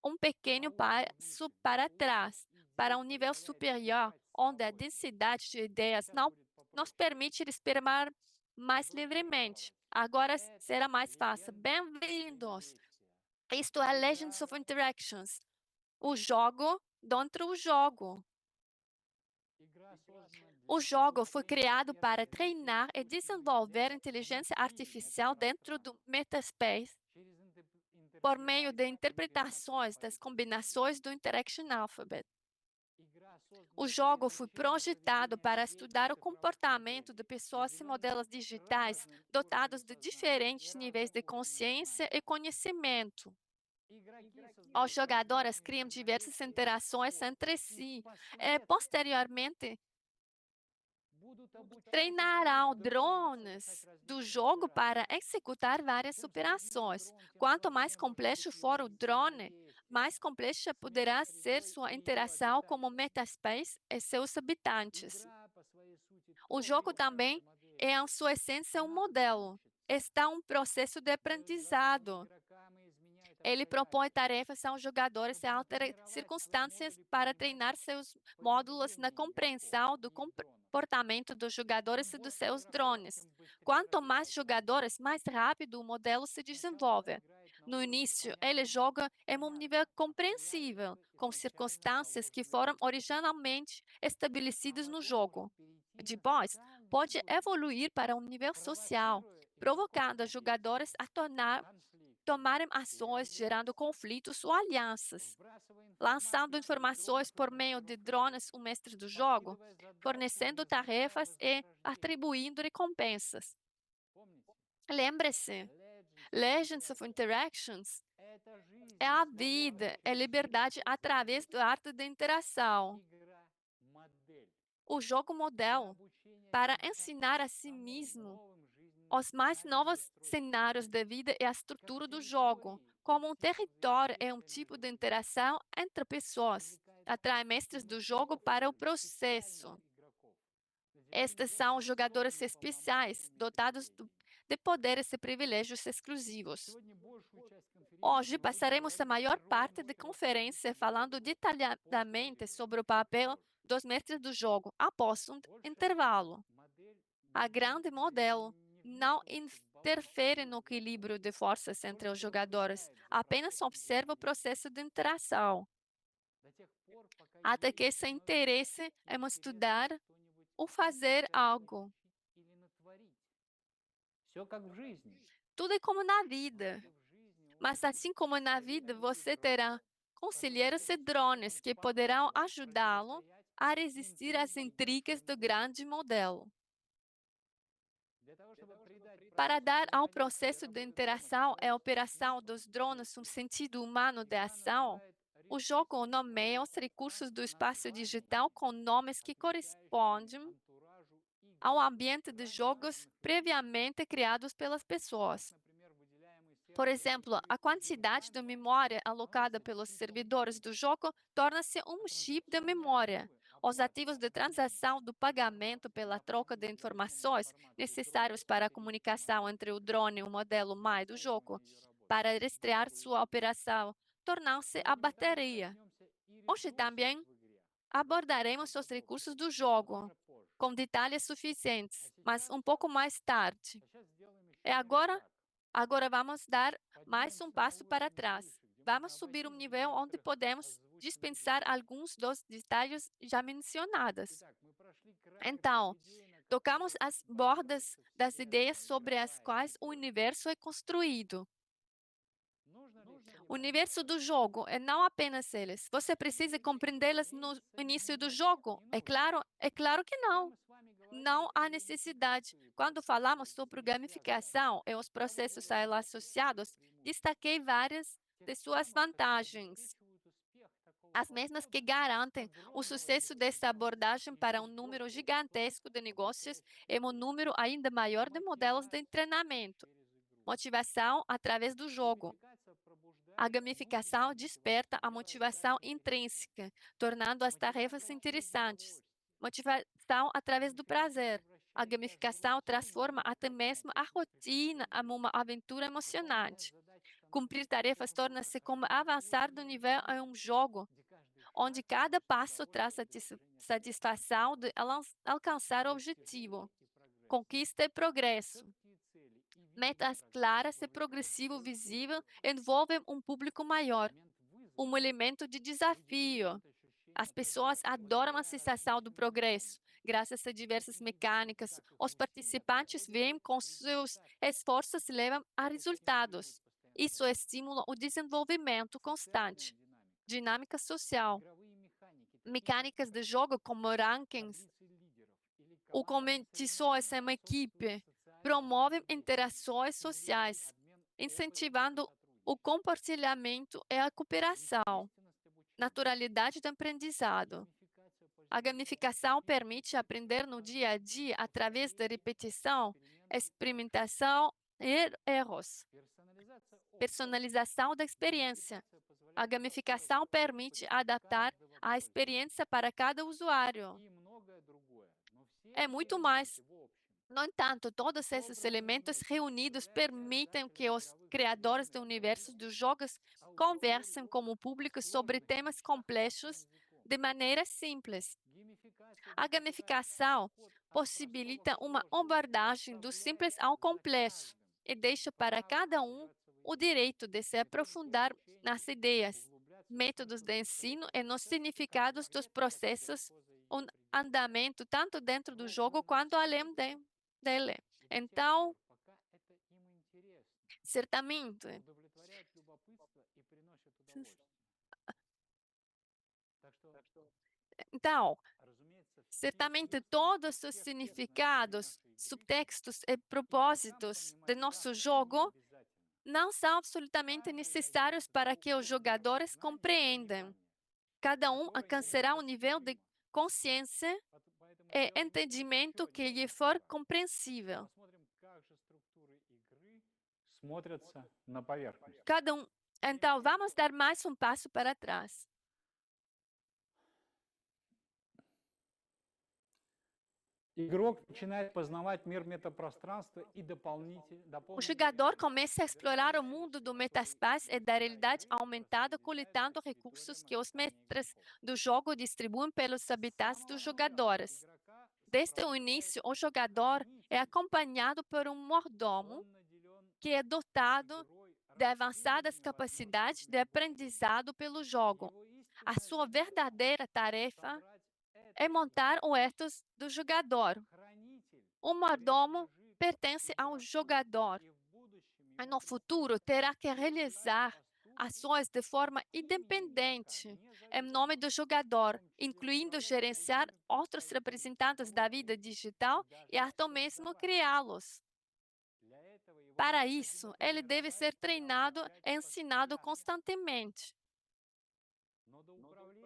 um pequeno passo para trás, para um nível superior, onde a densidade de ideias não nos permite respirar mais livremente. Agora será mais fácil. Bem-vindos! Isto é Legends of Interactions, o jogo dentro do jogo. O jogo foi criado para treinar e desenvolver inteligência artificial dentro do metaspace por meio de interpretações das combinações do Interaction Alphabet. O jogo foi projetado para estudar o comportamento de pessoas e modelos digitais dotados de diferentes níveis de consciência e conhecimento. Os jogadores criam diversas interações entre si e, posteriormente, Treinarão drones do jogo para executar várias operações. Quanto mais complexo for o drone, mais complexa poderá ser sua interação com o metaspace e seus habitantes. O jogo também é, em sua essência, um modelo. Está um processo de aprendizado. Ele propõe tarefas aos jogadores e altera circunstâncias para treinar seus módulos na compreensão do comportamento dos jogadores e dos seus drones. Quanto mais jogadores, mais rápido o modelo se desenvolve. No início, ele joga em um nível compreensível, com circunstâncias que foram originalmente estabelecidas no jogo. Depois, pode evoluir para um nível social, provocando os jogadores a tomarem ações, gerando conflitos ou alianças, lançando informações por meio de drones, o mestre do jogo, fornecendo tarefas e atribuindo recompensas. Lembre-se, Legends of Interactions é a vida, é liberdade através da arte de interação. O jogo modelo para ensinar a si mesmo os mais novos cenários de vida e a estrutura do jogo, como um território e um tipo de interação entre pessoas. Atrai mestres do jogo para o processo. Estes são os jogadores especiais, dotados de poderes e privilégios exclusivos. Hoje passaremos a maior parte da conferência falando detalhadamente sobre o papel dos mestres do jogo após um intervalo. A grande modelo não interfere no equilíbrio de forças entre os jogadores, apenas observa o processo de interação, até que se interesse em estudar ou fazer algo. Tudo é como na vida, mas assim como na vida, você terá conselheiros e drones que poderão ajudá-lo a resistir às intrigas do grande modelo. Para dar ao processo de interação e operação dos drones um sentido humano de ação, o jogo nomeia os recursos do espaço digital com nomes que correspondem ao ambiente de jogos previamente criados pelas pessoas. Por exemplo, a quantidade de memória alocada pelos servidores do jogo torna-se um chip de memória. Os ativos de transação do pagamento pela troca de informações necessários para a comunicação entre o drone e o modelo mãe do jogo para rastrear sua operação tornam-se a bateria. Hoje também abordaremos os recursos do jogo, com detalhes suficientes, mas um pouco mais tarde. E agora vamos dar mais um passo para trás. Vamos subir um nível onde podemos dispensar alguns dos detalhes já mencionados. Então, tocamos as bordas das ideias sobre as quais o universo é construído. O universo do jogo é não apenas eles. Você precisa compreendê-las no início do jogo? É claro que não. Não há necessidade. Quando falamos sobre gamificação e os processos a ela associados, destaquei várias de suas vantagens, as mesmas que garantem o sucesso desta abordagem para um número gigantesco de negócios e um número ainda maior de modelos de treinamento. Motivação através do jogo. A gamificação desperta a motivação intrínseca, tornando as tarefas interessantes. Motivação através do prazer. A gamificação transforma até mesmo a rotina em uma aventura emocionante. Cumprir tarefas torna-se como avançar do nível em um jogo, onde cada passo traz a satisfação de alcançar o objetivo. Conquista e progresso. Metas claras e progressivo visível envolvem um público maior, um elemento de desafio. As pessoas adoram a sensação do progresso. Graças a diversas mecânicas, os participantes veem como seus esforços levam a resultados. Isso estimula o desenvolvimento constante. Dinâmica social. Mecânicas de jogo como rankings ou competições em equipe promovem interações sociais, incentivando o compartilhamento e a cooperação. Naturalidade do aprendizado. A gamificação permite aprender no dia a dia através da repetição, experimentação e erros. Personalização da experiência. A gamificação permite adaptar a experiência para cada usuário. É muito mais. No entanto, todos esses elementos reunidos permitem que os criadores do universo dos jogos conversem com o público sobre temas complexos de maneira simples. A gamificação possibilita uma abordagem do simples ao complexo e deixa para cada um o direito de se aprofundar nas ideias, métodos de ensino e nos significados dos processos, um andamento tanto dentro do jogo quanto além dele. Então, certamente, então, certamente todos os significados, subtextos e propósitos de nosso jogo não são absolutamente necessários para que os jogadores compreendam. Cada um alcançará um nível de consciência e entendimento que lhe for compreensível. Cada um. Então, vamos dar mais um passo para trás. O jogador começa a explorar o mundo do metaspace e da realidade aumentada, coletando recursos que os mestres do jogo distribuem pelos habitats dos jogadores. Desde o início, o jogador é acompanhado por um mordomo que é dotado de avançadas capacidades de aprendizado pelo jogo. A sua verdadeira tarefa é montar o ethos do jogador. O mordomo pertence ao jogador e no futuro terá que realizar ações de forma independente em nome do jogador, incluindo gerenciar outros representantes da vida digital e até mesmo criá-los. Para isso, ele deve ser treinado e ensinado constantemente.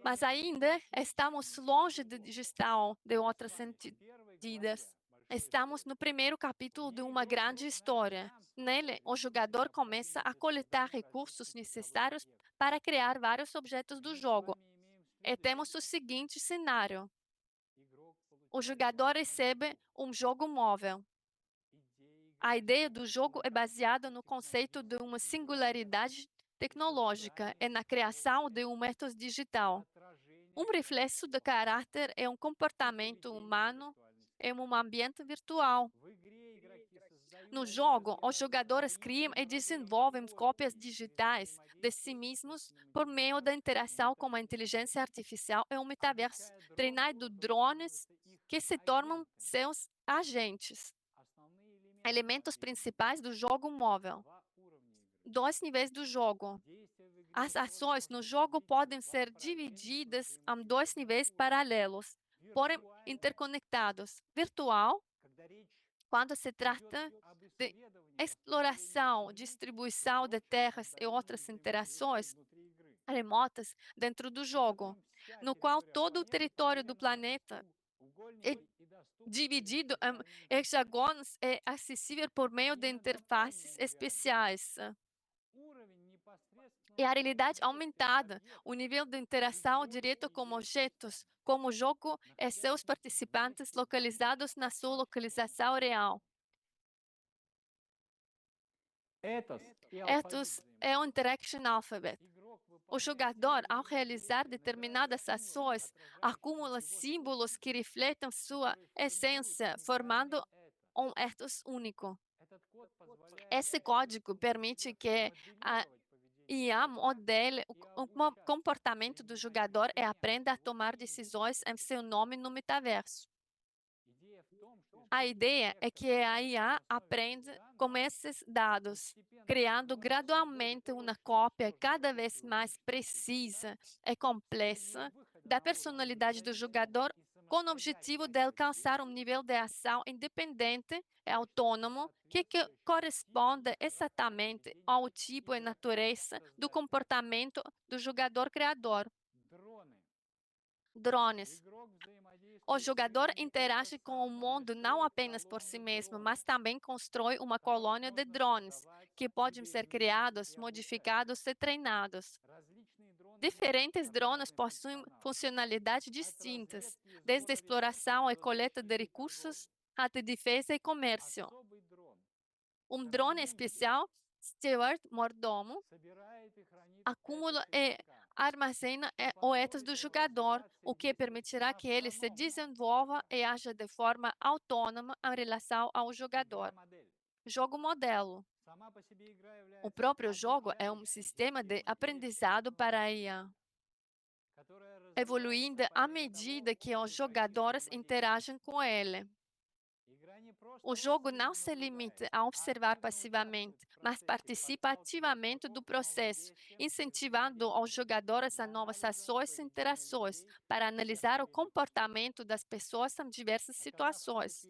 Mas ainda estamos longe de gestão de outras entidades. Estamos no primeiro capítulo de uma grande história. Nele, o jogador começa a coletar recursos necessários para criar vários objetos do jogo. E temos o seguinte cenário: o jogador recebe um jogo móvel. A ideia do jogo é baseada no conceito de uma singularidade tecnológica e na criação de um ethos digital. Um reflexo de caráter e um comportamento humano em um ambiente virtual. No jogo, os jogadores criam e desenvolvem cópias digitais de si mesmos por meio da interação com a inteligência artificial e um metaverso treinado de drones que se tornam seus agentes. Elementos principais do jogo móvel. 2 níveis do jogo. As ações no jogo podem ser divididas em 2 níveis paralelos, porém interconectados. Virtual, quando se trata de exploração, distribuição de terras e outras interações remotas dentro do jogo, no qual todo o território do planeta é dividido em hexágonos e acessível por meio de interfaces especiais. E a realidade aumentada, o nível de interação direto com objetos, como o jogo e seus participantes localizados na sua localização real. Ethos é um interaction alphabet. O jogador, ao realizar determinadas ações, acumula símbolos que refletem sua essência, formando um ethos único. Esse código permite que a IA modele o comportamento do jogador e aprenda a tomar decisões em seu nome no metaverso. A ideia é que a IA aprende com esses dados, criando gradualmente uma cópia cada vez mais precisa e complexa da personalidade do jogador, com o objetivo de alcançar um nível de ação independente e autônomo que corresponde exatamente ao tipo e natureza do comportamento do jogador criador. Drones. O jogador interage com o mundo não apenas por si mesmo, mas também constrói uma colônia de drones, que podem ser criados, modificados e treinados. Diferentes drones possuem funcionalidades distintas, desde exploração e coleta de recursos até defesa e comércio. Um drone especial, Steward Mordomo, acumula e armazena os etos do jogador, o que permitirá que ele se desenvolva e aja de forma autônoma em relação ao jogador. Jogo modelo. O próprio jogo é um sistema de aprendizado para a IA, evoluindo à medida que os jogadores interagem com ele. O jogo não se limita a observar passivamente, mas participa ativamente do processo, incentivando os jogadores a novas ações e interações para analisar o comportamento das pessoas em diversas situações.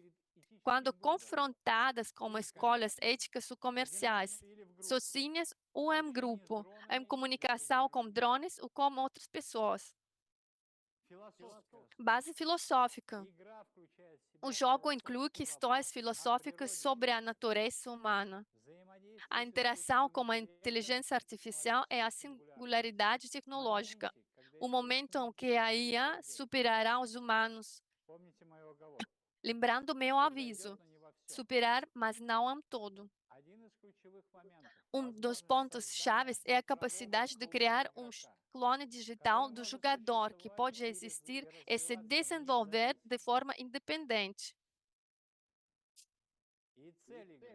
Quando confrontadas com escolhas éticas ou comerciais, sozinhas ou em grupo, em comunicação com drones ou com outras pessoas. Base filosófica. O jogo inclui questões filosóficas sobre a natureza humana, a interação com a inteligência artificial e a singularidade tecnológica, o momento em que a IA superará os humanos. Lembrando meu aviso, superar, mas não em todo. Um dos pontos chaves é a capacidade de criar um clone digital do jogador que pode existir e se desenvolver de forma independente.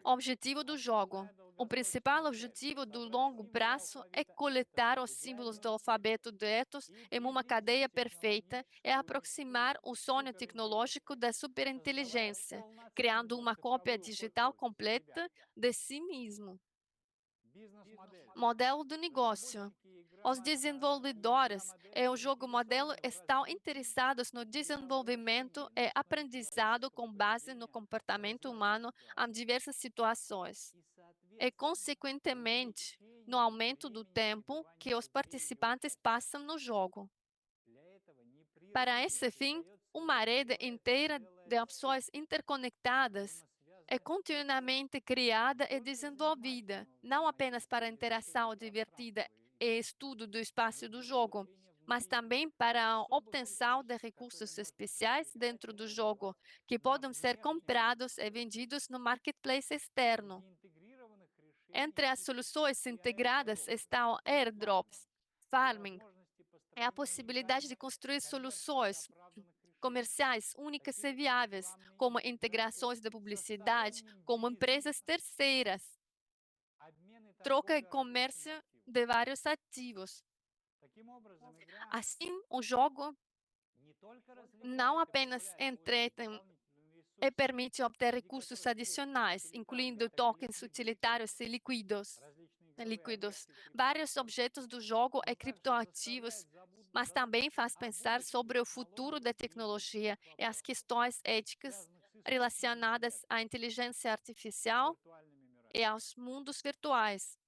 Objetivo do jogo. O principal objetivo do longo prazo é coletar os símbolos do alfabeto de Ethos em uma cadeia perfeita e aproximar o sonho tecnológico da superinteligência, criando uma cópia digital completa de si mesmo. Modelo do negócio. Os desenvolvedores e o jogo modelo estão interessados no desenvolvimento e aprendizado com base no comportamento humano em diversas situações e, consequentemente, no aumento do tempo que os participantes passam no jogo. Para esse fim, uma rede inteira de opções interconectadas é continuamente criada e desenvolvida, não apenas para interação divertida e estudo do espaço do jogo, mas também para a obtenção de recursos especiais dentro do jogo, que podem ser comprados e vendidos no marketplace externo. Entre as soluções integradas estão airdrops, farming, é a possibilidade de construir soluções comerciais únicas e viáveis, como integrações de publicidade, como empresas terceiras, troca e comércio de vários ativos. Assim, o jogo não apenas entretém e permite obter recursos adicionais, incluindo tokens utilitários e líquidos. Vários objetos do jogo e criptoativos, mas também faz pensar sobre o futuro da tecnologia e as questões éticas relacionadas à inteligência artificial e aos mundos virtuais.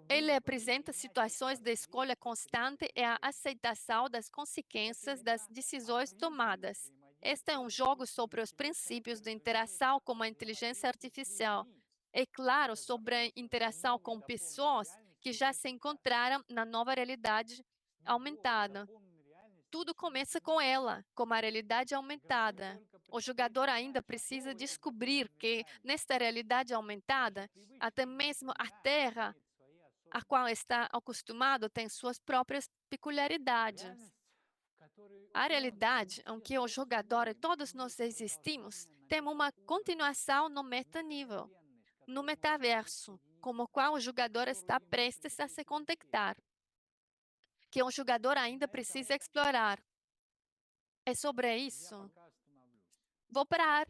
Ele apresenta situações de escolha constante e a aceitação das consequências das decisões tomadas. Este é um jogo sobre os princípios de interação com a inteligência artificial. É claro, sobre a interação com pessoas que já se encontraram na nova realidade aumentada. Tudo começa com ela, com a realidade aumentada. O jogador ainda precisa descobrir que, nesta realidade aumentada, até mesmo a Terra, a qual está acostumado, tem suas próprias peculiaridades. A realidade em que o jogador e todos nós existimos tem uma continuação no metanível, no metaverso, com o qual o jogador está prestes a se conectar, que o jogador ainda precisa explorar. É sobre isso. Vou parar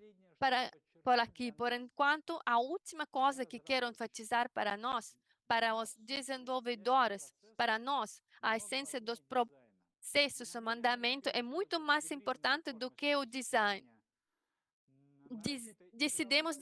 por aqui. Por enquanto, a última coisa que quero enfatizar para nós, para os desenvolvedores, para nós, a essência dos processos, o mandamento é muito mais importante do que o design. Decidimos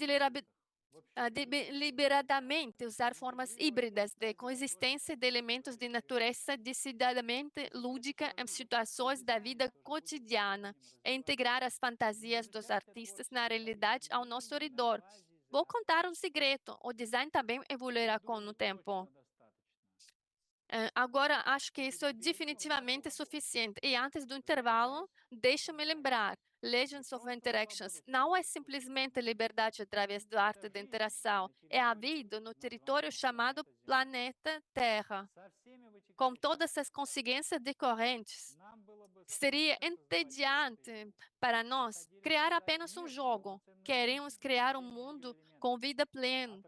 deliberadamente usar formas híbridas de coexistência de elementos de natureza decididamente lúdica em situações da vida cotidiana e integrar as fantasias dos artistas na realidade ao nosso redor. Vou contar um segredo: o design também evoluirá com o tempo. Agora, acho que isso é definitivamente suficiente. E antes do intervalo, deixa-me lembrar, Legends of Interactions não é simplesmente liberdade através da arte de interação, é a vida no território chamado planeta Terra, com todas as consequências decorrentes. Seria entediante para nós criar apenas um jogo. Queremos criar um mundo com vida plena,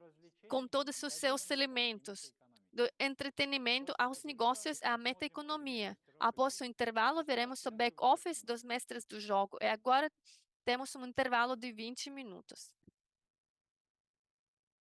com todos os seus elementos, do entretenimento aos negócios à meta-economia. Após o intervalo, veremos o back-office dos mestres do jogo. E agora temos um intervalo de 20 minutos.